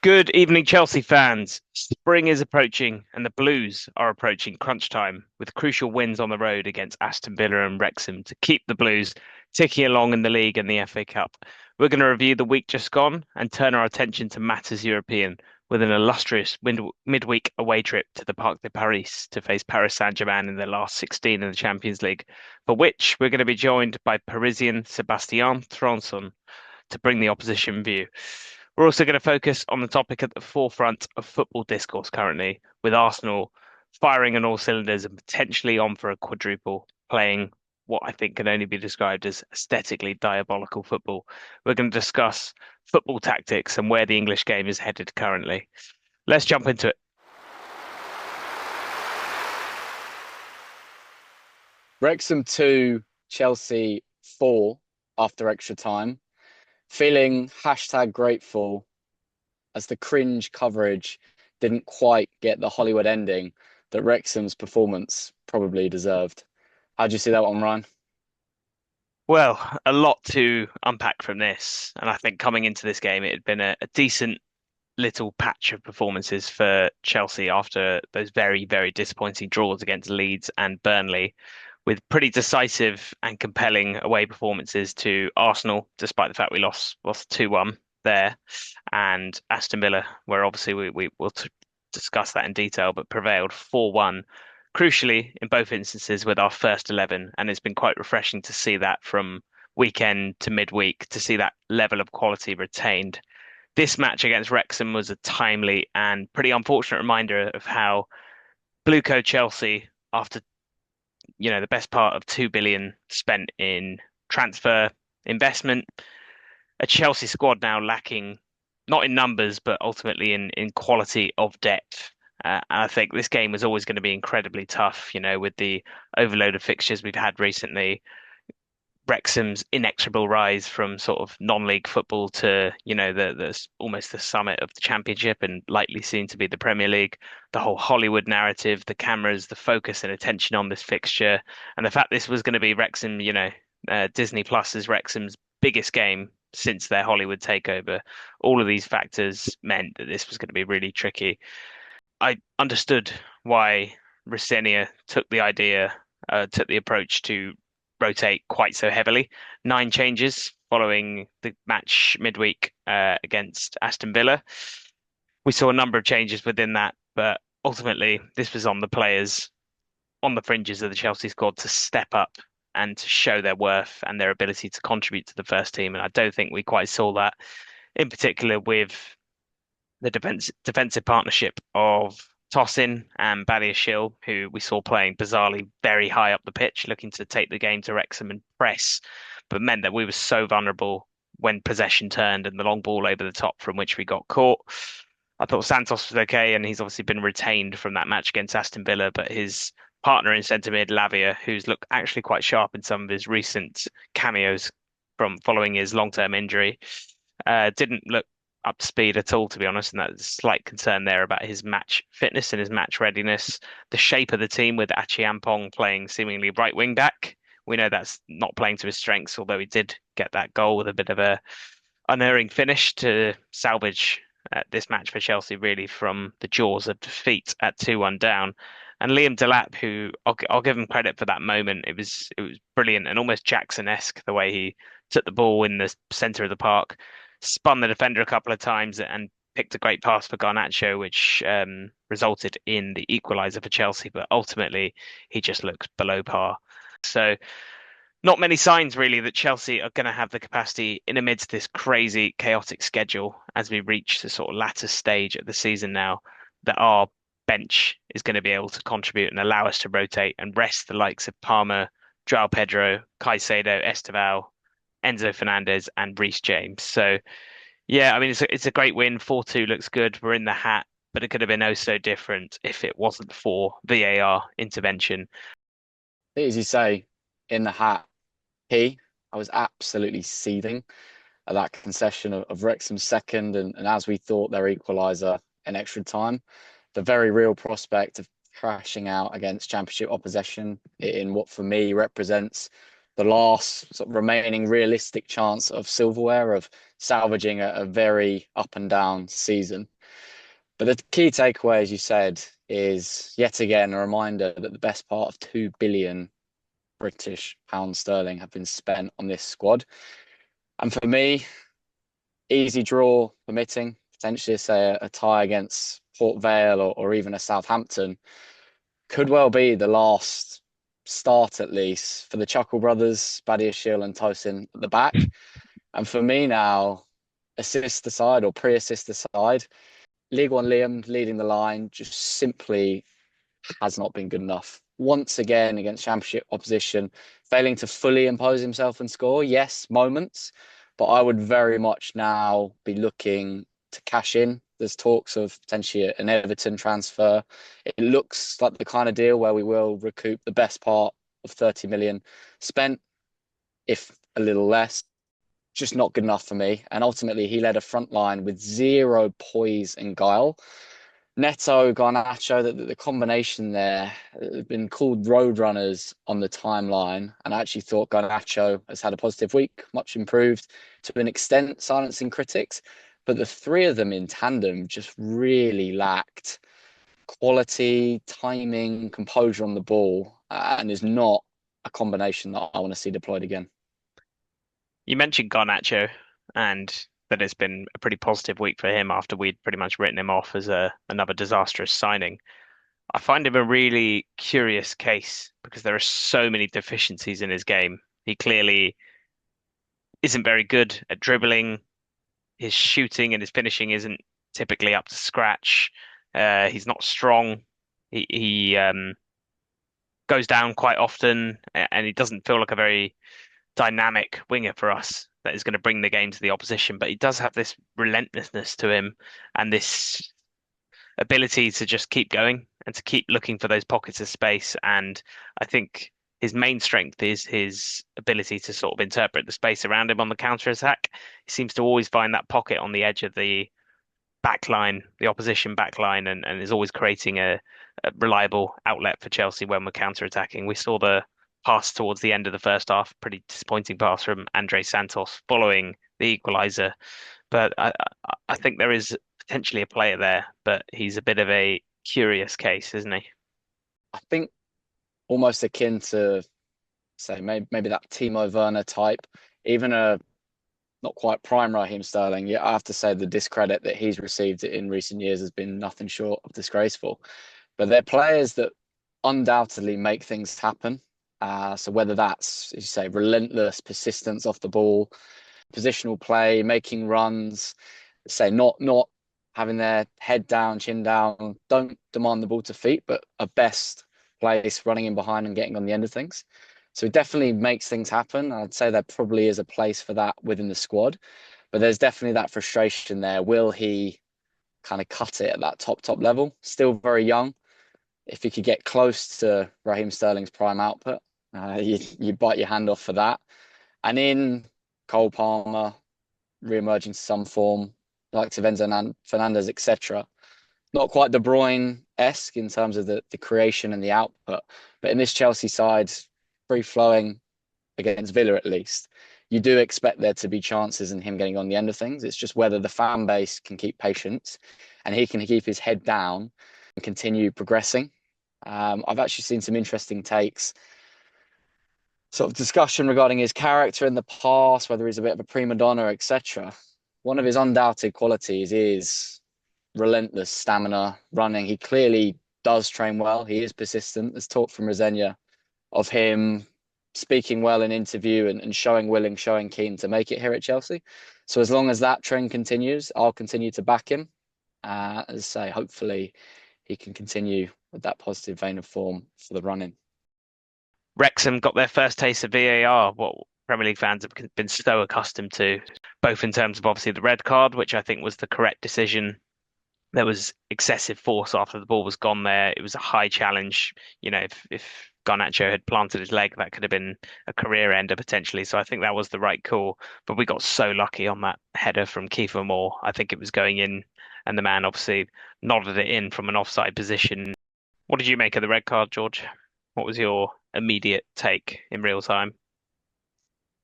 Good evening, Chelsea fans. Spring is approaching and the Blues are approaching crunch time with crucial wins on the road against Aston Villa and Wrexham to keep the Blues ticking along in the league and the FA Cup. We're going to review the week just gone and turn our attention to matters European with an illustrious midweek away trip to the Parc de Paris to face Paris Saint-Germain in their last 16 in the Champions League, for which we're going to be joined by Parisian Sébastian Trounson to bring the opposition view. We're also going to focus on the topic at the forefront of football discourse currently, with Arsenal firing on all cylinders and potentially on for a quadruple, playing what I think can only be described as aesthetically diabolical football. We're going to discuss football tactics and where the English game is headed currently. Let's jump into it. Wrexham 2, Chelsea 4 after extra time. Feeling #grateful as the cringe coverage didn't quite get the Hollywood ending that Wrexham's performance probably deserved. How do you see that one, Ryan? Well, a lot to unpack from this. And I think coming into this game, it had been a decent little patch of performances for Chelsea after those very, very disappointing draws against Leeds and Burnley, with pretty decisive and compelling away performances to Arsenal, despite the fact we lost 2-1 there, and Aston Villa, where obviously we will discuss that in detail, but prevailed 4-1. Crucially, in both instances, with our first 11, and it's been quite refreshing to see that from weekend to midweek, to see that level of quality retained. This match against Wrexham was a timely and pretty unfortunate reminder of how Blueco Chelsea, after the best part of 2 billion spent in transfer investment, a Chelsea squad now lacking not in numbers but ultimately in quality of depth. And I think this game was always going to be incredibly tough, with the overload of fixtures we've had recently. Wrexham's inexorable rise from sort of non-league football to, the almost the summit of the Championship and likely seen to be the Premier League. The whole Hollywood narrative, the cameras, the focus and attention on this fixture, and the fact this was going to be Wrexham, Disney Plus's Wrexham's biggest game since their Hollywood takeover. All of these factors meant that this was going to be really tricky. I understood why Rosenia took the approach to rotate quite so heavily. 9 changes following the match midweek against Aston Villa. We saw a number of changes within that, but ultimately this was on the players on the fringes of the Chelsea squad to step up and to show their worth and their ability to contribute to the first team. And I don't think we quite saw that, in particular with the defensive partnership of Tosin and Badiashile, who we saw playing bizarrely very high up the pitch, looking to take the game to Wrexham and press, but meant that we were so vulnerable when possession turned and the long ball over the top from which we got caught. I thought Santos was okay, and he's obviously been retained from that match against Aston Villa, but his partner in centre mid, Lavia, who's looked actually quite sharp in some of his recent cameos from following his long-term injury, didn't look up to speed at all, to be honest, and that's a slight concern there about his match fitness and his match readiness. The shape of the team with Ampong playing seemingly right wing back. We know that's not playing to his strengths, although he did get that goal with a bit of a unerring finish to salvage this match for Chelsea, really from the jaws of defeat at 2-1 down. And Liam Delap, who I'll give him credit for that moment. It was brilliant and almost Jackson-esque the way he took the ball in the centre of the park, spun the defender a couple of times and picked a great pass for Garnacho, which resulted in the equaliser for Chelsea. But ultimately, he just looks below par. So not many signs really that Chelsea are going to have the capacity in amidst this crazy, chaotic schedule as we reach the sort of latter stage of the season now, that our bench is going to be able to contribute and allow us to rotate and rest the likes of Palmer, João Pedro, Caicedo, Esteval, Enzo Fernandez and Reece James. So yeah, I mean it's a great win. 4-2 looks good. We're in the hat, but it could have been oh so different if it wasn't for VAR intervention. As you say, in the hat, I was absolutely seething at that concession of Wrexham's second and as we thought their equaliser in extra time. The very real prospect of crashing out against Championship opposition in what for me represents the last sort of remaining realistic chance of silverware, of salvaging a very up and down season. But the key takeaway, as you said, is yet again a reminder that the best part of 2 billion British pounds sterling have been spent on this squad. And for me, easy draw permitting, potentially say a tie against Port Vale or even a Southampton could well be the last start, at least, for the Chuckle brothers, Badiashile and Tosin at the back. And for me now, assist aside or pre-assist aside, League One Liam leading the line just simply has not been good enough. Once again, against Championship opposition, failing to fully impose himself and score. Yes, moments, but I would very much now be looking to cash in. There's talks of potentially an Everton transfer. It looks like the kind of deal where we will recoup the best part of 30 million spent, if a little less. Just not good enough for me. And ultimately, he led a front line with zero poise and guile. Neto, Garnacho, the combination there have been called roadrunners on the timeline. And I actually thought Garnacho has had a positive week, much improved to an extent, silencing critics. But the three of them in tandem just really lacked quality, timing, composure on the ball, and is not a combination that I want to see deployed again. You mentioned Garnacho and that it's been a pretty positive week for him after we'd pretty much written him off as another disastrous signing. I find him a really curious case because there are so many deficiencies in his game. He clearly isn't very good at dribbling. His shooting and his finishing isn't typically up to scratch. He's not strong. He goes down quite often, and he doesn't feel like a very dynamic winger for us that is going to bring the game to the opposition. But he does have this relentlessness to him and this ability to just keep going and to keep looking for those pockets of space. And I think his main strength is his ability to sort of interpret the space around him on the counter attack. He seems to always find that pocket on the edge of the back line, the opposition back line, and is always creating a reliable outlet for Chelsea when we're counter attacking. We saw the pass towards the end of the first half, pretty disappointing pass from Andre Santos following the equaliser. But I think there is potentially a player there, but he's a bit of a curious case, isn't he? I think almost akin to, say, maybe that Timo Werner type, even a not quite prime Raheem Sterling. Yeah, I have to say the discredit that he's received in recent years has been nothing short of disgraceful. But they're players that undoubtedly make things happen. So whether that's, as you say, relentless persistence off the ball, positional play, making runs, say not having their head down, chin down, don't demand the ball to feet, but a best place running in behind and getting on the end of things. So it definitely makes things happen. I'd say there probably is a place for that within the squad, but there's definitely that frustration there. Will he kind of cut it at that top level? Still very young. If he could get close to Raheem Sterling's prime output, you bite your hand off for that. And in Cole Palmer, re-emerging to some form, like to Enzo Fernandez, etc. Not quite De Bruyne-esque in terms of the creation and the output, but in this Chelsea side, free flowing against Villa at least, you do expect there to be chances in him getting on the end of things. It's just whether the fan base can keep patience and he can keep his head down and continue progressing. I've actually seen some interesting takes, sort of discussion regarding his character in the past, whether he's a bit of a prima donna, etc. One of his undoubted qualities is relentless stamina, running. He clearly does train well. He is persistent. There's talk from Rosenia of him speaking well in interview and showing willing, showing keen to make it here at Chelsea. So as long as that trend continues, I'll continue to back him. As I say, hopefully he can continue with that positive vein of form for the run-in. Wrexham got their first taste of VAR, what Premier League fans have been so accustomed to, both in terms of obviously the red card, which I think was the correct decision. There was excessive force after the ball was gone there. It was a high challenge. You know, if Garnacho had planted his leg, that could have been a career ender potentially. So I think that was the right call. But we got so lucky on that header from Kiefer Moore. I think it was going in, and the man obviously nodded it in from an offside position. What did you make of the red card, George? What was your immediate take in real time?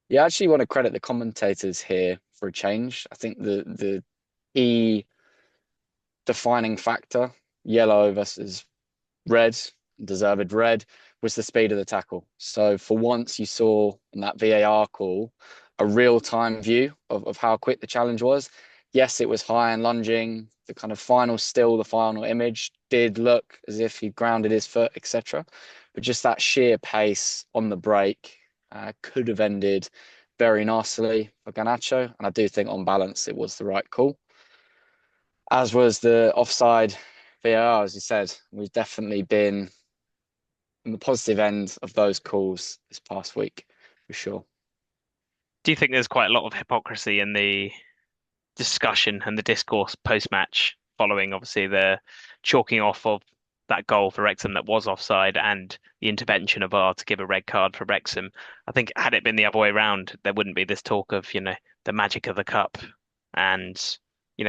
Yeah, I actually want to credit the commentators here for a change. I think the key defining factor, yellow versus red, deserved red, was the speed of the tackle. So for once, you saw in that VAR call a real-time view of how quick the challenge was. Yes, it was high and lunging. The kind of final still, the final image did look as if he grounded his foot, etc. But just that sheer pace on the break could have ended very nicely for Garnacho. And I do think on balance, it was the right call. As was the offside VAR, as you said. We've definitely been on the positive end of those calls this past week, for sure. Do you think there's quite a lot of hypocrisy in the discussion and the discourse post-match following obviously the chalking off of that goal for Wrexham that was offside and the intervention of VAR to give a red card for Wrexham? I think had it been the other way around, there wouldn't be this talk of, the magic of the cup and,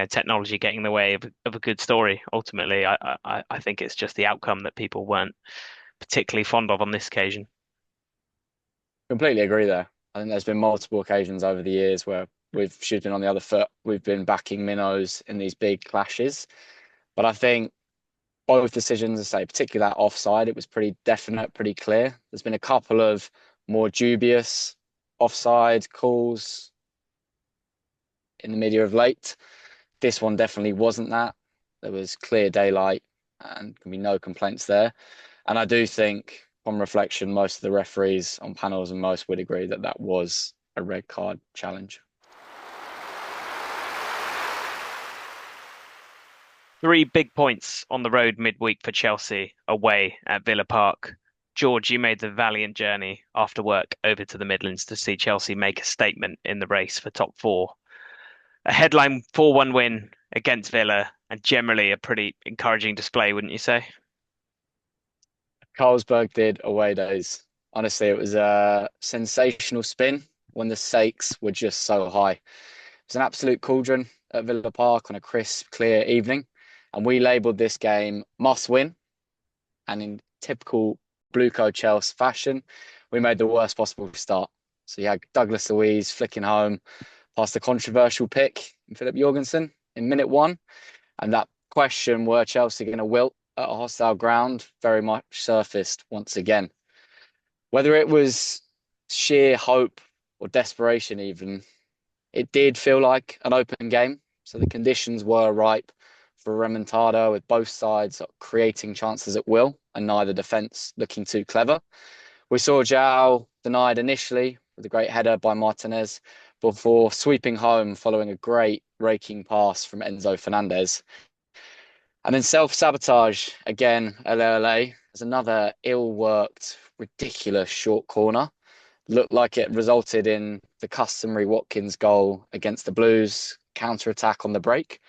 technology getting in the way of a good story. Ultimately, I think it's just the outcome that people weren't particularly fond of on this occasion. Completely agree there. I think there's been multiple occasions over the years where we've shooting on the other foot. We've been backing minnows in these big clashes. But I think both decisions, I say, particularly that offside, it was pretty definite, pretty clear. There's been a couple of more dubious offside calls in the media of late. This one definitely wasn't that. There was clear daylight and can be no complaints there. And I do think, on reflection, most of the referees on panels and most would agree that that was a red card challenge. 3 big points on the road midweek for Chelsea away at Villa Park. George, you made the valiant journey after work over to the Midlands to see Chelsea make a statement in the race for top four. A headline 4-1 win against Villa and generally a pretty encouraging display, wouldn't you say? Carlsberg did away days. Honestly, it was a sensational spin when the stakes were just so high. It was an absolute cauldron at Villa Park on a crisp, clear evening. And we labelled this game must win. And in typical Blueco Chelsea fashion, we made the worst possible start. So you had Douglas Luiz flicking home past the controversial pick in Philip Jorgensen in minute one. And that question, were Chelsea going to wilt at a hostile ground, very much surfaced once again. Whether it was sheer hope or desperation, even, it did feel like an open game. So the conditions were ripe for a remontada with both sides creating chances at will and neither defence looking too clever. We saw João denied initially with a great header by Martinez before sweeping home following a great raking pass from Enzo Fernandez. And then self-sabotage again, LLA, as another ill-worked, ridiculous short corner. Looked like it resulted in the customary Watkins goal against the Blues, counter-attack on the break.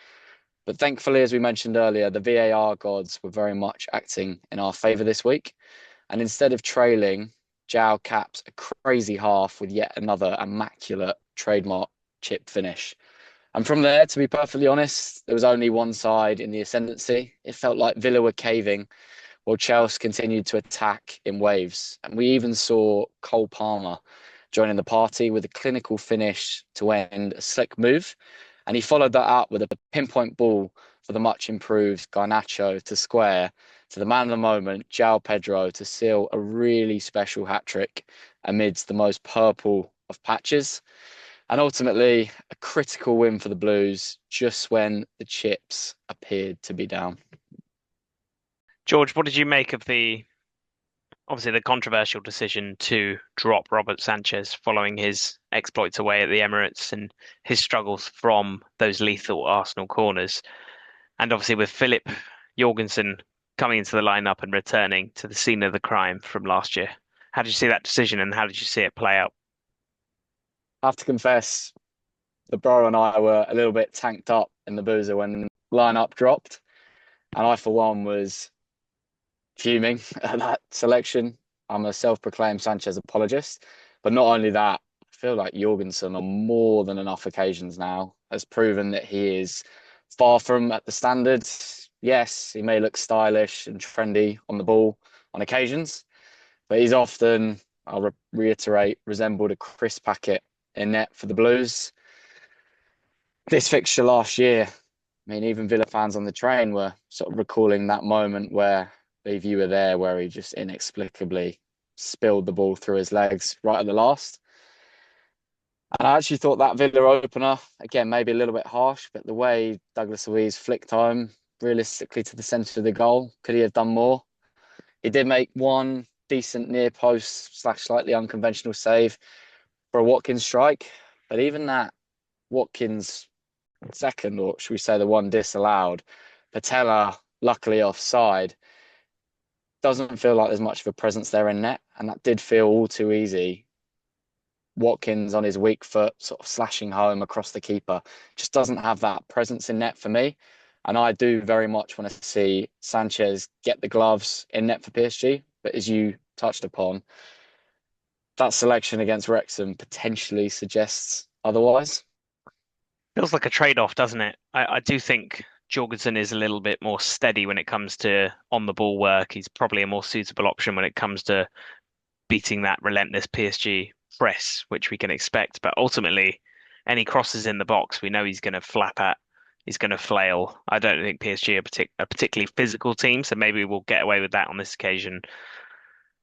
But thankfully, as we mentioned earlier, the VAR gods were very much acting in our favour this week. And instead of trailing, João caps a crazy half with yet another immaculate trademark chip finish. And from there, to be perfectly honest, there was only one side in the ascendancy. It felt like Villa were caving while Chelsea continued to attack in waves. And we even saw Cole Palmer joining the party with a clinical finish to end a slick move. And he followed that up with a pinpoint ball for the much improved Garnacho to square to the man of the moment, João Pedro, to seal a really special hat-trick amidst the most purple of patches. And ultimately, a critical win for the Blues just when the chips appeared to be down. George, what did you make of obviously the controversial decision to drop Robert Sanchez following his exploits away at the Emirates and his struggles from those lethal Arsenal corners? And obviously with Philip Jorgensen coming into the lineup and returning to the scene of the crime from last year. How did you see that decision and how did you see it play out? I have to confess, the bro and I were a little bit tanked up in the boozer when the lineup dropped. And I, for one, was fuming at that selection. I'm a self-proclaimed Sanchez apologist. But not only that, I feel like Jorgensen on more than enough occasions now has proven that he is far from at the standards. Yes, he may look stylish and trendy on the ball on occasions, but he's often, I'll reiterate, resembled a crisp packet in net for the Blues. This fixture last year, I mean, even Villa fans on the train were sort of recalling that moment where if you were there, where he just inexplicably spilled the ball through his legs right at the last. And I actually thought that Villa opener, again, maybe a little bit harsh, but the way Douglas Luiz flicked home realistically to the centre of the goal, could he have done more? He did make one decent near post slash slightly unconventional save for a Watkins strike. But even that Watkins second, or should we say the one disallowed, Patella luckily offside, doesn't feel like there's much of a presence there in net. And that did feel all too easy. Watkins on his weak foot, sort of slashing home across the keeper, just doesn't have that presence in net for me. And I do very much want to see Sanchez get the gloves in net for PSG. But as you touched upon, that selection against Wrexham potentially suggests otherwise. Feels like a trade-off, doesn't it? I do think Jorgensen is a little bit more steady when it comes to on the ball work. He's probably a more suitable option when it comes to beating that relentless PSG press, which we can expect. But ultimately, any crosses in the box, we know he's going to flap at. He's going to flail. I don't think PSG are a particularly physical team, so maybe we'll get away with that on this occasion.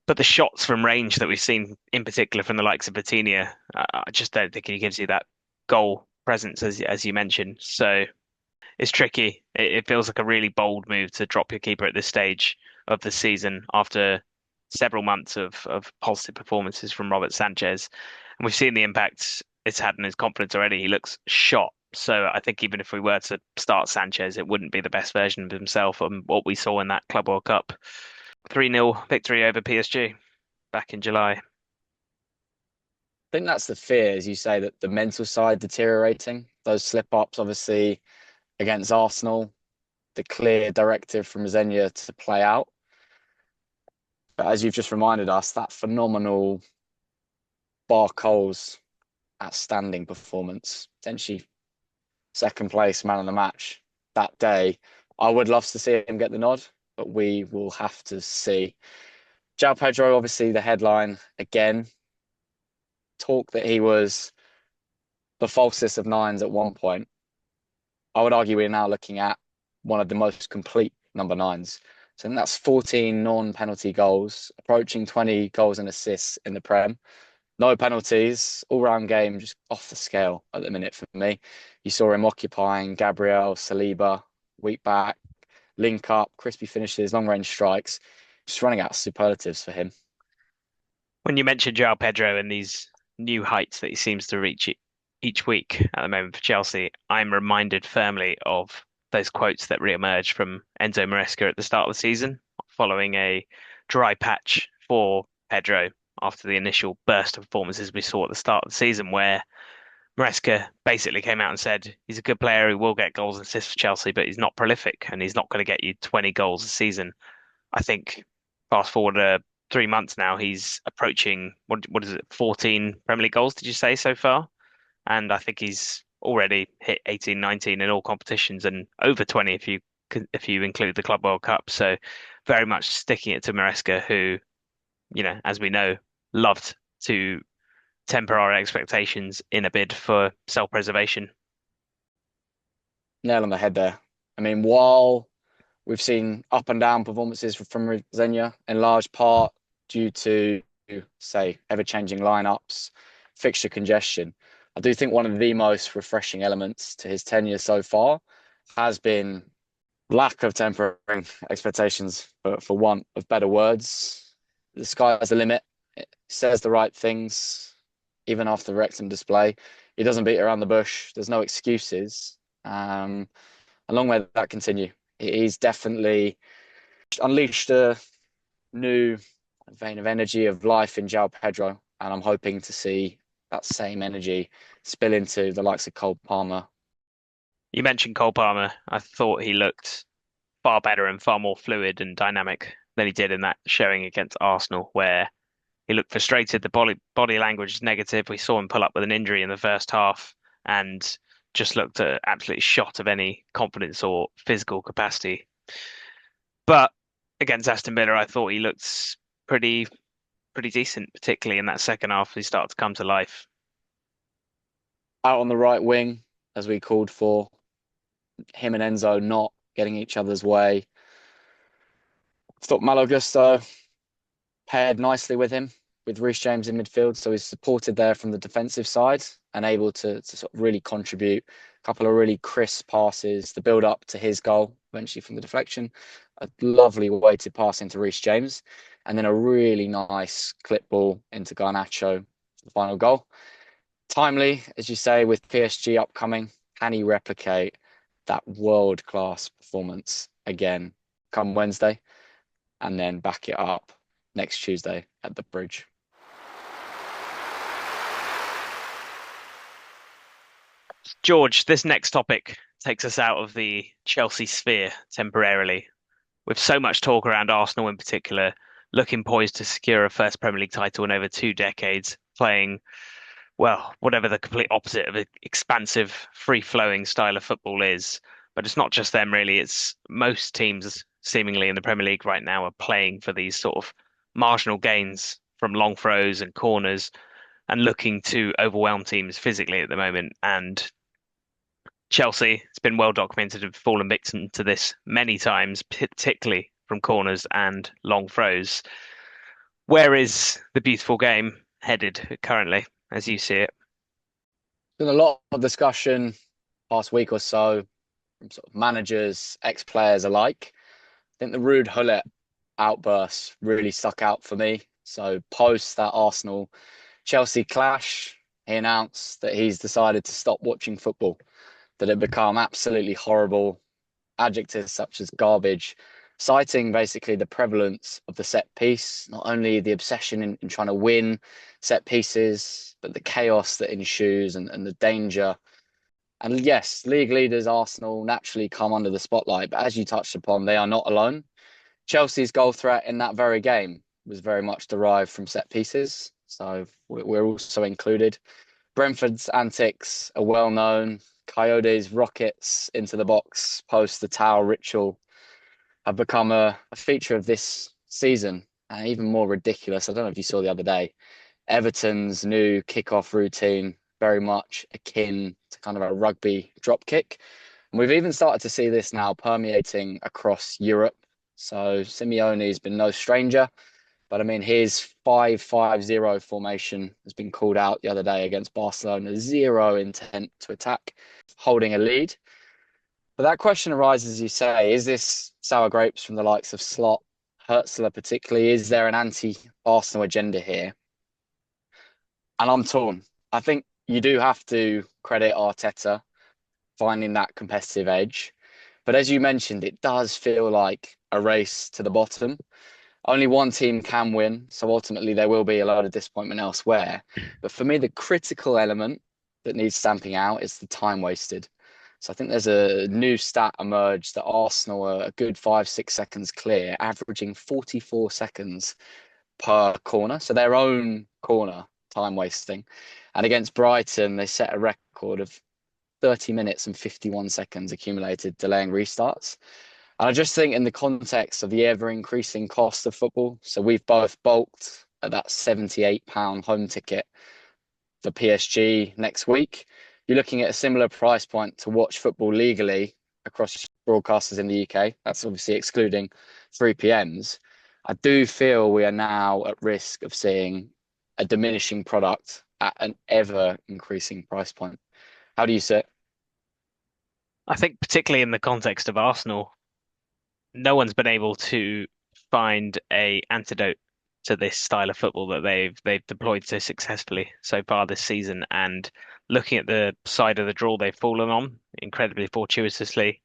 But the shots from range that we've seen, in particular from the likes of Batinha, I just don't think he gives you that goal presence as you mentioned. So it's tricky. It feels like a really bold move to drop your keeper at this stage of the season after several months of positive performances from Robert Sanchez. And we've seen the impact it's had on his confidence already. He looks shot. So I think even if we were to start Sanchez, it wouldn't be the best version of himself on what we saw in that Club World Cup. 3-0 victory over PSG back in July. I think that's the fear, as you say, that the mental side deteriorating. Those slip ups, obviously, against Arsenal, the clear directive from Zenya to play out. But as you've just reminded us, that phenomenal Barco's outstanding performance, potentially second place man of the match that day. I would love to see him get the nod, but we will have to see. João Pedro, obviously the headline again. Talk that he was the falsest of nines at one point. I would argue we're now looking at one of the most complete number nines. So I think that's 14 non-penalty goals, approaching 20 goals and assists in the Prem. No penalties, all-round game just off the scale at the minute for me. You saw him occupying Gabriel, Saliba, weak back, link up, crispy finishes, long-range strikes. Just running out of superlatives for him. When you mentioned João Pedro and these new heights that he seems to reach each week at the moment for Chelsea, I'm reminded firmly of those quotes that re-emerged from Enzo Maresca at the start of the season, following a dry patch for Pedro after the initial burst of performances we saw at the start of the season, where Maresca basically came out and said he's a good player who will get goals and assists for Chelsea, but he's not prolific and he's not going to get you 20 goals a season. I think fast forward 3 months now, he's approaching what is it, 14 Premier League goals, did you say so far? And I think he's already hit 18, 19 in all competitions and over 20 if you include the Club World Cup. So very much sticking it to Maresca, who, as we know, loved to temper our expectations in a bid for self-preservation. Nail on the head there. I mean, while we've seen up and down performances from Zenya, in large part due to, say, ever-changing lineups, fixture congestion. I do think one of the most refreshing elements to his tenure so far has been lack of tempering expectations, for want of better words. The sky's the limit. It says the right things, even after the Wrexham display. He doesn't beat around the bush. There's no excuses. And long may that continue. He's definitely unleashed a new vein of energy, of life in João Pedro, and I'm hoping to see that same energy spill into the likes of Cole Palmer. You mentioned Cole Palmer. I thought he looked far better and far more fluid and dynamic than he did in that showing against Arsenal, where he looked frustrated. The body language is negative. We saw him pull up with an injury in the first half and just looked absolutely shot of any confidence or physical capacity. But against Aston Villa, I thought he looked pretty pretty decent, particularly in that second half. He started to come to life. Out on the right wing, as we called for, him and Enzo not getting each other's way. Thought Malo Gusto paired nicely with him, with Reece James in midfield. So he's supported there from the defensive side and able to sort of really contribute. A couple of really crisp passes, the build up to his goal, eventually from the deflection. A lovely weighted pass into Reece James. And then a really nice clip ball into Garnacho for the final goal. Timely, as you say, with PSG upcoming. Can he replicate that world class performance again come Wednesday and then back it up next Tuesday at the Bridge? George, this next topic takes us out of the Chelsea sphere temporarily, with so much talk around Arsenal in particular, looking poised to secure a first Premier League title in over 2 decades, playing, well, whatever the complete opposite of an expansive, free-flowing style of football is. But it's not just them, really. It's most teams seemingly in the Premier League right now are playing for these sort of marginal gains from long throws and corners and looking to overwhelm teams physically at the moment. And Chelsea, it's been well documented, have fallen victim to this many times, particularly from corners and long throws. Where is the beautiful game headed currently, as you see it? Been a lot of discussion past week or so from sort of managers, ex-players alike. I think the Ruud Gullit outburst really stuck out for me. So post that Arsenal Chelsea clash, he announced that he's decided to stop watching football, that it become absolutely horrible, adjectives such as garbage, citing basically the prevalence of the set piece, not only the obsession in trying to win set pieces, but the chaos that ensues and the danger. And yes, league leaders Arsenal naturally come under the spotlight, but as you touched upon, they are not alone. Chelsea's goal threat in that very game was very much derived from set pieces, so we're also included. Brentford's antics are well known. Coyotes' rockets into the box post the towel ritual have become a feature of this season, and even more ridiculous. I don't know if you saw the other day, Everton's new kickoff routine, very much akin to kind of a rugby drop kick. And we've even started to see this now permeating across Europe. So Simeone's been no stranger, but I mean, his 5-5-0 formation has been called out the other day against Barcelona. Zero intent to attack, holding a lead. But that question arises, as you say, is this sour grapes from the likes of Slot, Hertzler particularly? Is there an anti-Arsenal agenda here? And I'm torn. I think you do have to credit Arteta finding that competitive edge. But as you mentioned, it does feel like a race to the bottom. Only one team can win, so ultimately there will be a lot of disappointment elsewhere. But for me, the critical element that needs stamping out is the time wasted. So I think there's a new stat emerged that Arsenal are a good 5-6 seconds clear, averaging 44 seconds per corner. So their own corner time wasting. And against Brighton, they set a record of 30 minutes and 51 seconds accumulated delaying restarts. And I just think in the context of the ever increasing cost of football, so we've both balked at that £78 home ticket for PSG next week. You're looking at a similar price point to watch football legally across broadcasters in the UK. That's obviously excluding 3 PMs. I do feel we are now at risk of seeing a diminishing product at an ever increasing price point. How do you see it? I think particularly in the context of Arsenal, no one's been able to find a antidote to this style of football that they've deployed so successfully so far this season. And looking at the side of the draw they've fallen on, incredibly fortuitously,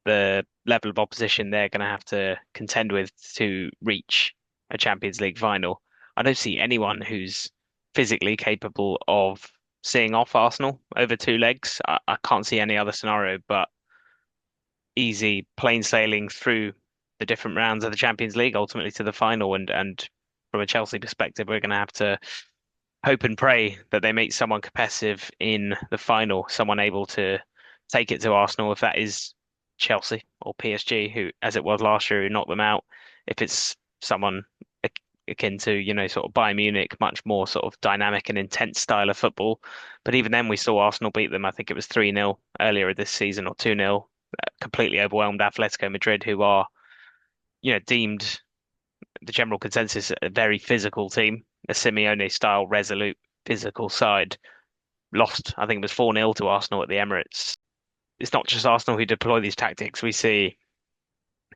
the level of opposition they're going to have to contend with to reach a Champions League final. I don't see anyone who's physically capable of seeing off Arsenal over 2 legs. I can't see any other scenario but easy plain sailing through the different rounds of the Champions League, ultimately to the final. And from a Chelsea perspective, we're going to have to hope and pray that they meet someone competitive in the final, someone able to take it to Arsenal, if that is Chelsea or PSG, who, as it was last year, who knocked them out. If it's someone akin to, sort of Bayern Munich, much more sort of dynamic and intense style of football. But even then, we saw Arsenal beat them. I think it was 3-0 earlier this season or 2-0. Completely overwhelmed Atletico Madrid, who are, deemed the general consensus a very physical team, a Simeone style, resolute, physical side. Lost, I think it was 4-0 to Arsenal at the Emirates. It's not just Arsenal who deploy these tactics. We see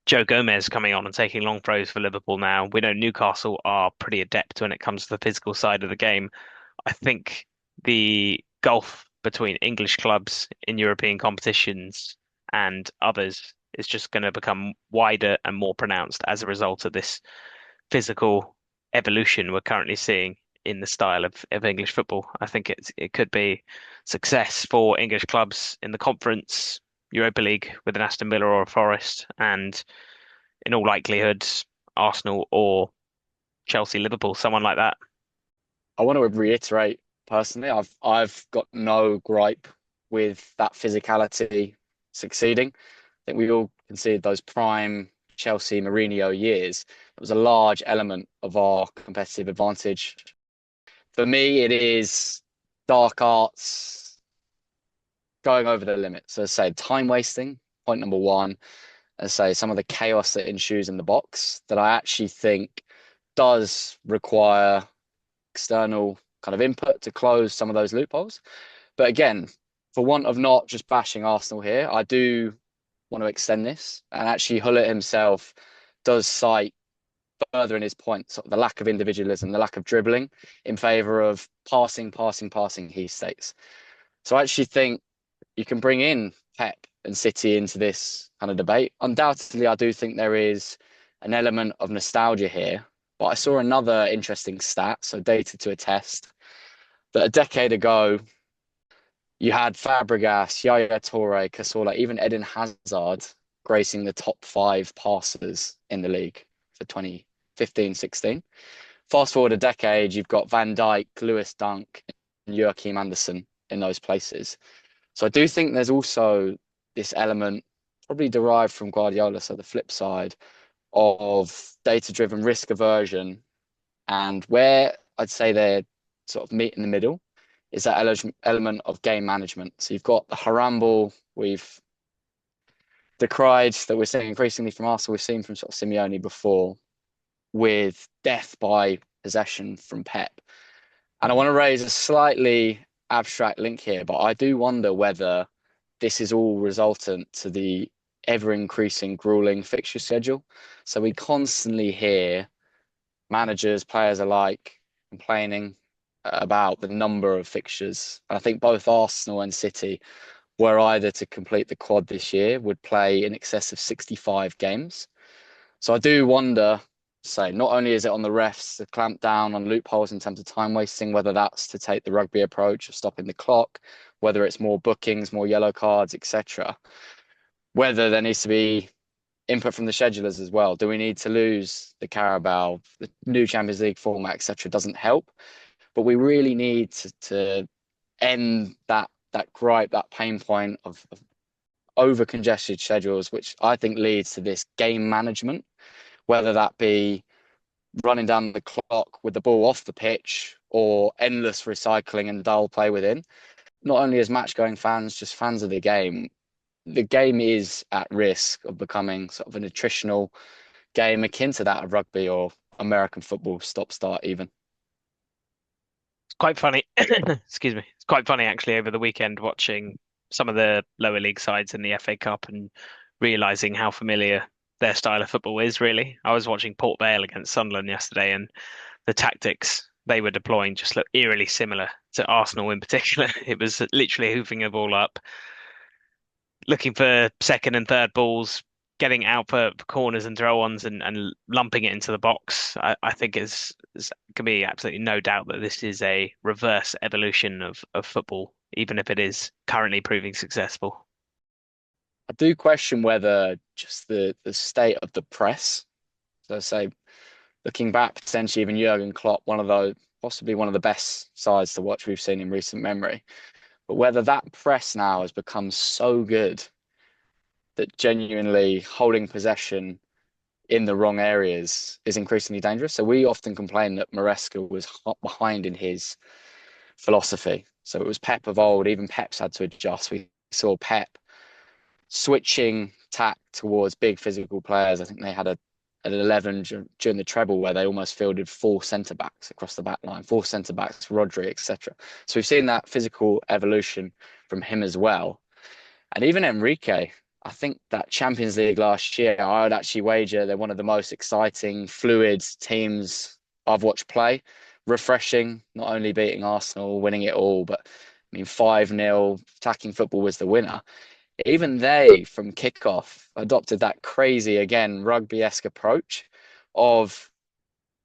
Joe Gomez coming on and taking long throws for Liverpool now. We know Newcastle are pretty adept when it comes to the physical side of the game. I think the gulf between English clubs in European competitions and others is just going to become wider and more pronounced as a result of this physical evolution we're currently seeing in the style of English football. I think it could be success for English clubs in the Conference, Europa League with an Aston Villa or a Forest, and in all likelihood, Arsenal or Chelsea, Liverpool, someone like that. I want to reiterate personally, I've got no gripe with that physicality succeeding. I think we all conceded those prime Chelsea Mourinho years. It was a large element of our competitive advantage. For me, it is dark arts going over the limit. So, say time wasting, point number one, and say some of the chaos that ensues in the box that I actually think does require external kind of input to close some of those loopholes. But again, for want of not just bashing Arsenal here, I do want to extend this. And actually, Hullett himself does cite further in his points the lack of individualism, the lack of dribbling in favour of passing, passing, passing, he states. So I actually think you can bring in Pep and City into this kind of debate. Undoubtedly, I do think there is an element of nostalgia here. But I saw another interesting stat, so data to attest, that a decade ago, you had Fabregas, Yaya Toure, Cazorla, even Eden Hazard gracing the top five passers in the league for 2015-16. Fast forward a decade, you've got Van Dijk, Lewis Dunk, and Joachim Andersen in those places. So I do think there's also this element, probably derived from Guardiola, so the flip side, of data-driven risk aversion, and where I'd say they're sort of meet in the middle is that element of game management. So you've got the Harambe we've decried that we're seeing increasingly from Arsenal, we've seen from sort of Simeone before, with death by possession from Pep. And I want to raise a slightly abstract link here, but I do wonder whether this is all resultant to the ever increasing grueling fixture schedule. So we constantly hear managers, players alike complaining about the number of fixtures. And I think both Arsenal and City were either to complete the quad this year would play in excess of 65 games. So I do wonder, say, not only is it on the refs to clamp down on loopholes in terms of time wasting, whether that's to take the rugby approach of stopping the clock, whether it's more bookings, more yellow cards, etc., whether there needs to be input from the schedulers as well. Do we need to lose the Carabao? The new Champions League format, etc., doesn't help. But we really need to end that gripe, that pain point of over congested schedules, which I think leads to this game management, whether that be running down the clock with the ball off the pitch or endless recycling and dull play within. Not only as match going fans, just fans of the game is at risk of becoming sort of an attritional game akin to that of rugby or American football, stop start even. It's quite funny. Excuse me. It's quite funny actually over the weekend watching some of the lower league sides in the FA Cup and realizing how familiar their style of football is, really. I was watching Port Vale against Sunderland yesterday, and the tactics they were deploying just looked eerily similar to Arsenal in particular. It was literally hoofing the ball up, looking for second and third balls, getting out for corners and throw-ons and lumping it into the box. I think is can be absolutely no doubt that this is a reverse evolution of football, even if it is currently proving successful. I do question whether just the state of the press, so say looking back, potentially even Jurgen Klopp, one of those, possibly one of the best sides to watch we've seen in recent memory, but whether that press now has become so good that genuinely holding possession in the wrong areas is increasingly dangerous. So we often complain that Maresca was behind in his philosophy. So it was Pep of old. Even Pep's had to adjust. We saw Pep switching tack towards big physical players. I think they had an 11 during the treble where they almost fielded four centre backs across the back line, four centre backs, Rodri, etc. So we've seen that physical evolution from him as well. And even Enrique, I think that Champions League last year, I would actually wager they're one of the most exciting, fluid teams I've watched play. Refreshing, not only beating Arsenal, winning it all, but I mean, 5-0, attacking football was the winner. Even they, from kickoff, adopted that crazy, again, rugby-esque approach of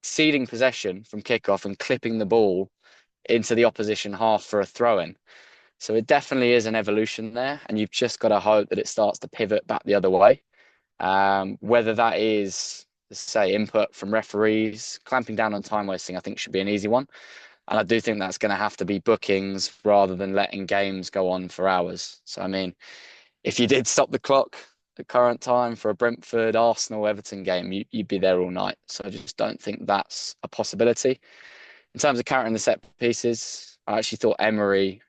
ceding possession from kickoff and clipping the ball into the opposition half for a throw-in. So it definitely is an evolution there, and you've just got to hope that it starts to pivot back the other way. Whether that is, say, input from referees, clamping down on time wasting, I think should be an easy one. And I do think that's going to have to be bookings rather than letting games go on for hours. So, I mean, if you did stop the clock at current time for a Brentford, Arsenal, Everton game, you'd be there all night. So I just don't think that's a possibility. In terms of countering the set pieces, I actually thought Emery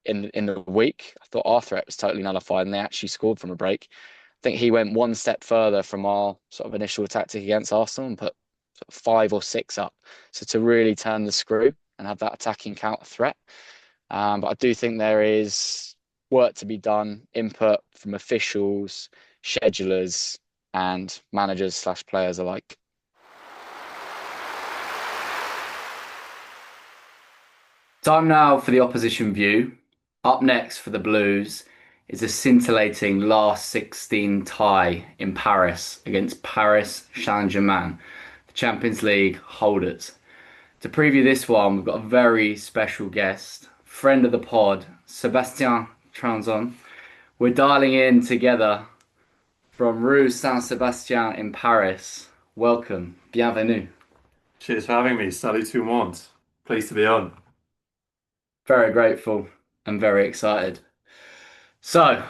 in the week, I thought our threat was totally nullified and they actually scored from a break. I think he went one step further from our sort of initial tactic against Arsenal and put sort of 5 or 6 up. So to really turn the screw and have that attacking counter threat. But I do think there is work to be done, input from officials, schedulers, and managers/players alike. Time now for the opposition view. Up next for the Blues is a scintillating last 16 tie in Paris against Paris Saint-Germain, the Champions League holders. To preview this one, we've got a very special guest, friend of the pod, Sébastian Trounson. We're dialing in together from Rue Saint-Sébastien in Paris. Welcome, bienvenue. Cheers for having me. Salut tout le monde. Pleased to be on. Very grateful and very excited. So,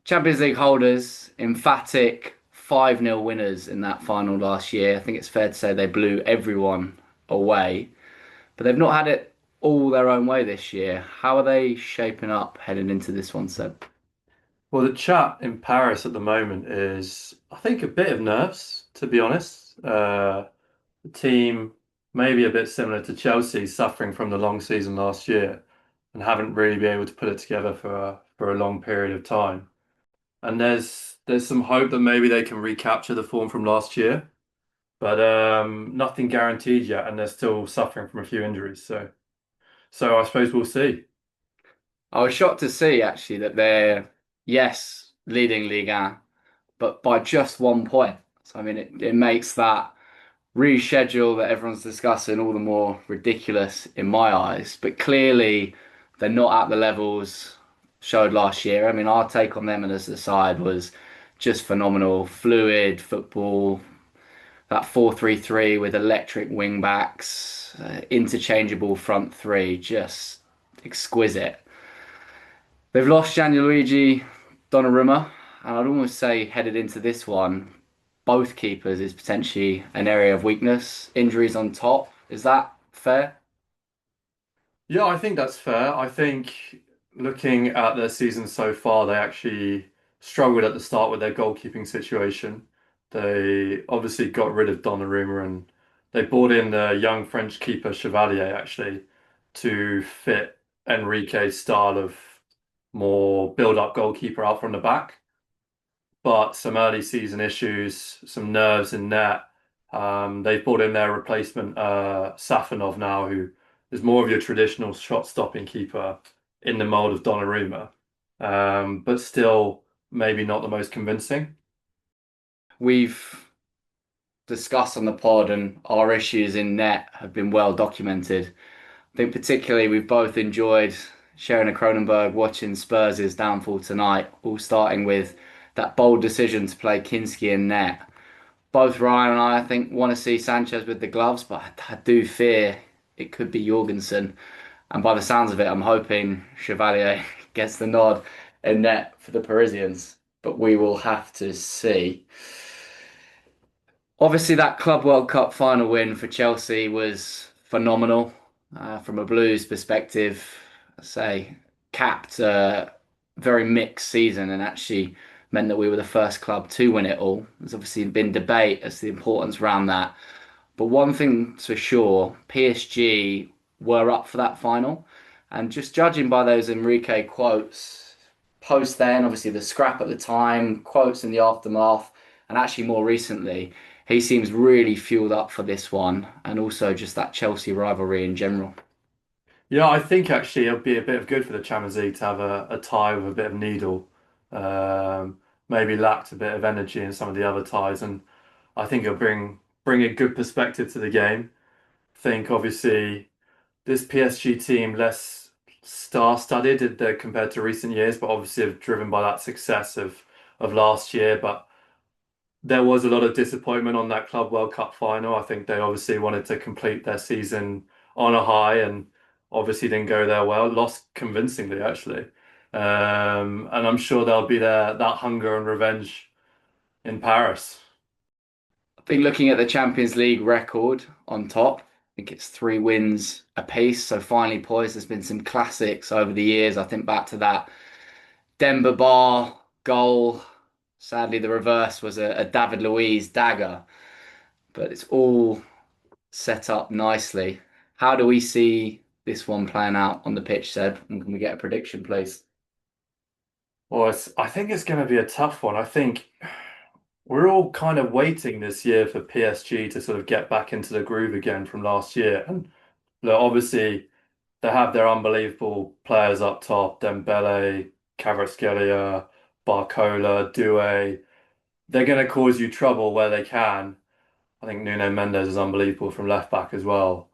Champions League holders, emphatic 5-0 winners in that final last year. I think it's fair to say they blew everyone away, but they've not had it all their own way this year. How are they shaping up heading into this one, Seb? Well, the chat in Paris at the moment is, I think, a bit of nerves, to be honest. The team maybe a bit similar to Chelsea, suffering from the long season last year and haven't really been able to put it together for a long period of time. And there's some hope that maybe they can recapture the form from last year, but nothing guaranteed yet, and they're still suffering from a few injuries. So I suppose we'll see. I was shocked to see actually that they're, yes, leading Ligue 1, but by just 1 point. So, I mean, it makes that reschedule that everyone's discussing all the more ridiculous in my eyes. But clearly, they're not at the levels showed last year. I mean, our take on them as a side was just phenomenal. Fluid football, that 4-3-3 with electric wing backs, interchangeable front three, just exquisite. They've lost Gianluigi Donnarumma, and I'd almost say headed into this one, both keepers is potentially an area of weakness. Injuries on top. Is that fair? Yeah, I think that's fair. I think looking at their season so far, they actually struggled at the start with their goalkeeping situation. They obviously got rid of Donnarumma and they brought in the young French keeper Chevalier actually to fit Enrique's style of more build-up goalkeeper out from the back. But some early season issues, some nerves in net. They've brought in their replacement, Safonov now, who is more of your traditional shot-stopping keeper in the mold of Donnarumma, but still maybe not the most convincing. We've discussed on the pod, and our issues in net have been well documented. I think particularly we've both enjoyed sharing a Cronenberg watching Spurs' downfall tonight, all starting with that bold decision to play Kinski in net. Both Ryan and I think, want to see Sanchez with the gloves, but I do fear it could be Jorgensen. And by the sounds of it, I'm hoping Chevalier gets the nod in net for the Parisians. But we will have to see. Obviously, that Club World Cup final win for Chelsea was phenomenal. From a Blues perspective, I say capped a very mixed season and actually meant that we were the first club to win it all. There's obviously been debate as to the importance around that. But one thing's for sure, PSG were up for that final. And just judging by those Enrique quotes post then, obviously the scrap at the time, quotes in the aftermath, and actually more recently, he seems really fueled up for this one, and also just that Chelsea rivalry in general. Yeah, I think actually it'll be a bit of good for the Champions League to have a tie with a bit of needle. Maybe lacked a bit of energy in some of the other ties, and I think it'll bring a good perspective to the game. Think obviously this PSG team less star-studded compared to recent years, but obviously driven by that success of last year. But there was a lot of disappointment on that Club World Cup final. I think they obviously wanted to complete their season on a high and obviously didn't go there well. Lost convincingly, actually. And I'm sure there'll be that hunger and revenge in Paris. I think looking at the Champions League record on top, I think it's 3 wins apiece. So finally poised. There's been some classics over the years. I think back to that Demba Ba goal. Sadly, the reverse was a David Luiz dagger, but it's all set up nicely. How do we see this one playing out on the pitch, Seb? And can we get a prediction, please? Well, I think it's going to be a tough one. I think we're all kind of waiting this year for PSG to sort of get back into the groove again from last year. And look, obviously, they have their unbelievable players up top, Dembele, Kvaratskhelia, Barcola, Doué. They're going to cause you trouble where they can. I think Nuno Mendes is unbelievable from left back as well.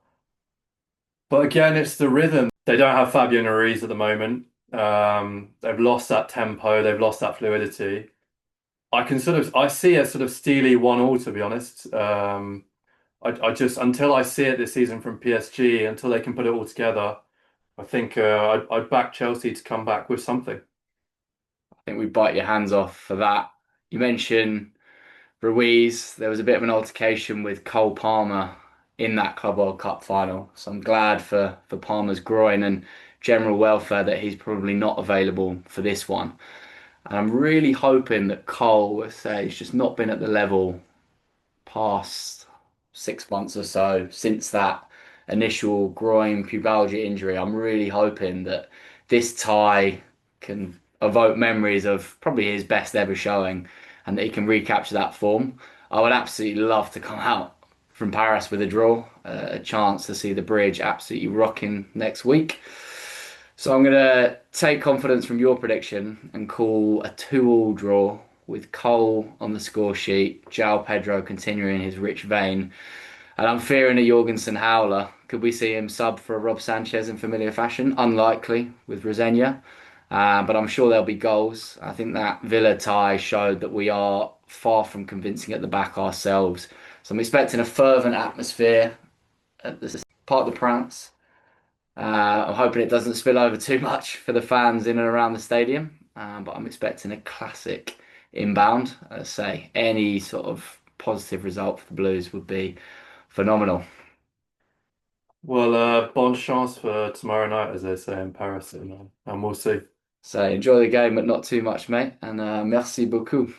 But again, it's the rhythm. They don't have Fabio Ruiz at the moment. They've lost that tempo. They've lost that fluidity. I see a sort of steely 1-1 to be honest. I just until I see it this season from PSG, until they can put it all together, I think I'd back Chelsea to come back with something. I think we bite your hands off for that. You mentioned Ruiz. There was a bit of an altercation with Cole Palmer in that Club World Cup final. So I'm glad for Palmer's groin and general welfare that he's probably not available for this one. And I'm really hoping that Cole, say, he's just not been at the level past 6 months or so since that initial groin pubalgia injury. I'm really hoping that this tie can evoke memories of probably his best ever showing and that he can recapture that form. I would absolutely love to come out from Paris with a draw, a chance to see the bridge absolutely rocking next week. So I'm going to take confidence from your prediction and call a 2-2 draw with Cole on the score sheet, João Pedro continuing his rich vein. And I'm fearing a Jorgensen howler. Could we see him sub for Rob Sanchez in familiar fashion? Unlikely with Rosenia. But I'm sure there'll be goals. I think that Villa tie showed that we are far from convincing at the back ourselves. So I'm expecting a fervent atmosphere at the Parc des Princes. I'm hoping it doesn't spill over too much for the fans in and around the stadium, but I'm expecting a classic inbound. As I say, any sort of positive result for the Blues would be phenomenal. Well, bonne chance for tomorrow night, as they say in Paris, and we'll see. So enjoy the game, but not too much, mate. And merci beaucoup.